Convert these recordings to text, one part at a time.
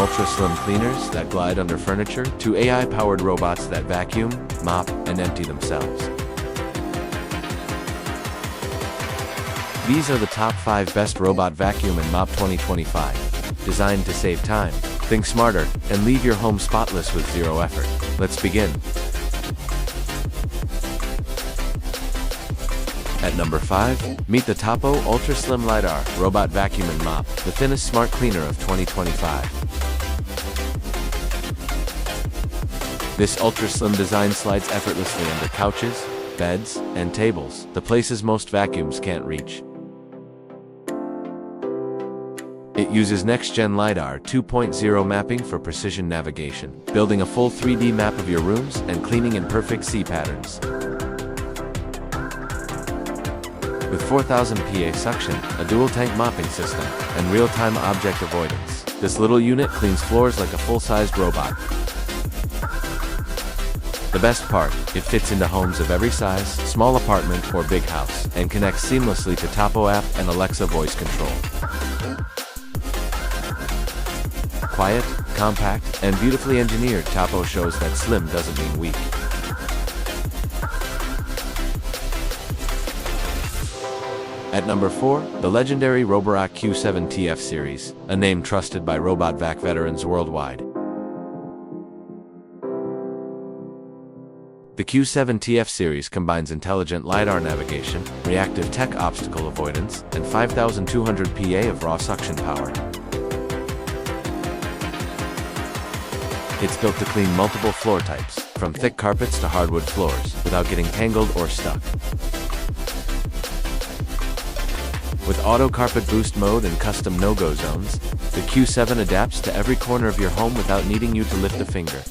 ultra-slim cleaners that glide under furniture to AI-powered robots that vacuum, mop, and empty themselves. These are the top 5 best Robot Vacuum and Mop 2025. Designed to save time, think smarter, and leave your home spotless with zero effort. Let's begin. At number 5, meet the Tapo Ultra Slim LiDAR Robot Vacuum and Mop, the thinnest smart cleaner of 2025. This ultra-slim design slides effortlessly under couches, beds, and tables, the places most vacuums can't reach. It uses next-gen LiDAR 2.0 mapping for precision navigation, building a full 3D map of your rooms and cleaning in perfect C patterns. With 4000 PA suction, a dual-tank mopping system, and real-time object avoidance, this little unit cleans floors like a full-sized robot. The best part, it fits into homes of every size, small apartment or big house, and connects seamlessly to Tapo app and Alexa voice control. Quiet, compact, and beautifully engineered, Tapo shows that slim doesn't mean weak. At number 4, the legendary Roborock Q7 TF Series, a name trusted by Robot Vac veterans worldwide. The Q7 TF Series combines intelligent LiDAR navigation, reactive tech obstacle avoidance, and 5,200 PA of raw suction power. It's built to clean multiple floor types, from thick carpets to hardwood floors, without getting tangled or stuck. With Auto Carpet Boost mode and custom no-go zones, the Q7 adapts to every corner of your home without needing you to lift a finger.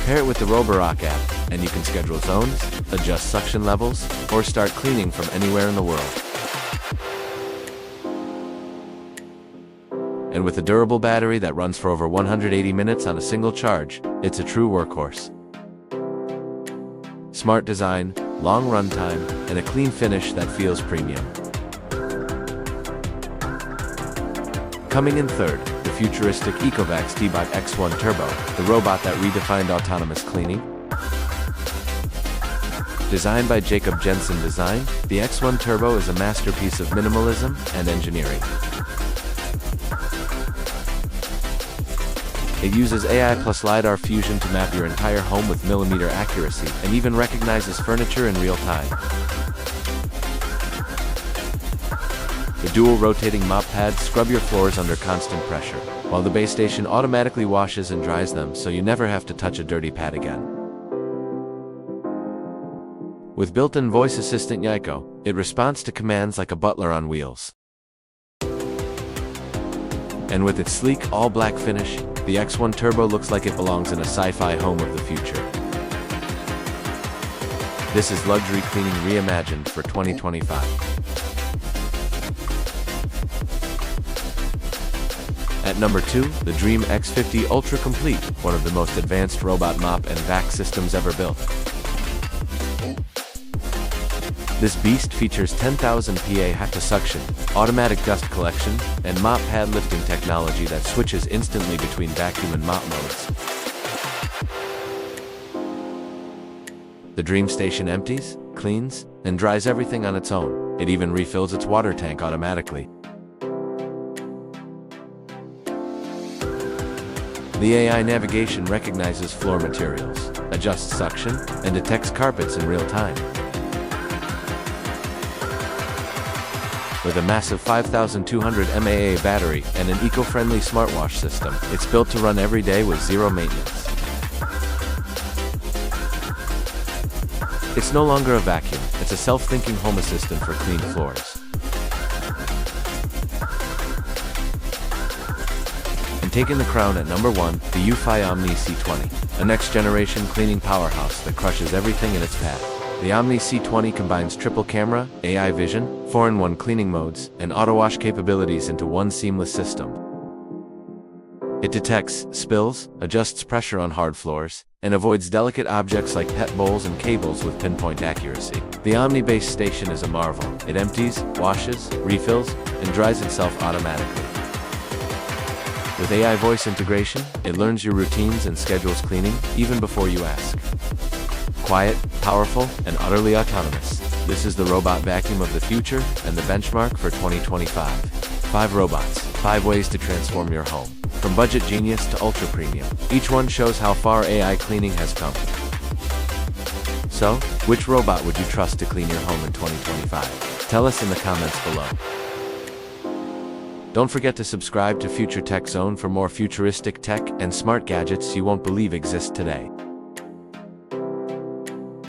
Pair it with the Roborock app, and you can schedule zones, adjust suction levels, or start cleaning from anywhere in the world. And with a durable battery that runs for over 180 minutes on a single charge, it's a true workhorse. Smart design, long runtime, and a clean finish that feels premium. Coming in third, the futuristic Ecovacs Deebot X1 Turbo, the robot that redefined autonomous cleaning. Designed by Jacob Jensen Design, the X1 Turbo is a masterpiece of minimalism and engineering. It uses AI plus LiDAR fusion to map your entire home with millimeter accuracy and even recognizes furniture in real time. The dual rotating mop pads scrub your floors under constant pressure, while the base station automatically washes and dries them so you never have to touch a dirty pad again. With built-in voice assistant Yaiko, it responds to commands like a butler on wheels. And with its sleek, all-black finish, the X1 Turbo looks like it belongs in a sci-fi home of the future. This is luxury cleaning reimagined for 2025. At number 2, the Dreame X50 Ultra Complete, one of the most advanced robot mop and vac systems ever built. This beast features 10,000 PA hack-to-suction, automatic dust collection, and mop pad lifting technology that switches instantly between vacuum and mop modes. The Dreame Station empties, cleans, and dries everything on its own. It even refills its water tank automatically. The AI navigation recognizes floor materials, adjusts suction, and detects carpets in real time. With a massive 5,200 mAh battery and an eco-friendly smartwash system, it's built to run every day with zero maintenance. It's no longer a vacuum, it's a self-thinking home assistant for clean floors. And taking the crown at number 1, the Eufy Omni C20, a next-generation cleaning powerhouse that crushes everything in its path. The Omni C20 combines triple camera, AI vision, 4-in-1 cleaning modes, and auto-wash capabilities into one seamless system. It detects spills, adjusts pressure on hard floors, and avoids delicate objects like pet bowls and cables with pinpoint accuracy. The Omni base station is a marvel. It empties, washes, refills, and dries itself automatically. With AI voice integration, it learns your routines and schedules cleaning even before you ask. Quiet, powerful, and utterly autonomous. This is the robot vacuum of the future and the benchmark for 2025. 5 robots, 5 ways to transform your home. From budget genius to ultra premium, each one shows how far AI cleaning has come. So, which robot would you trust to clean your home in 2025? Tell us in the comments below. Don't forget to subscribe to FutureTech Zone for more futuristic tech and smart gadgets you won't believe exist today.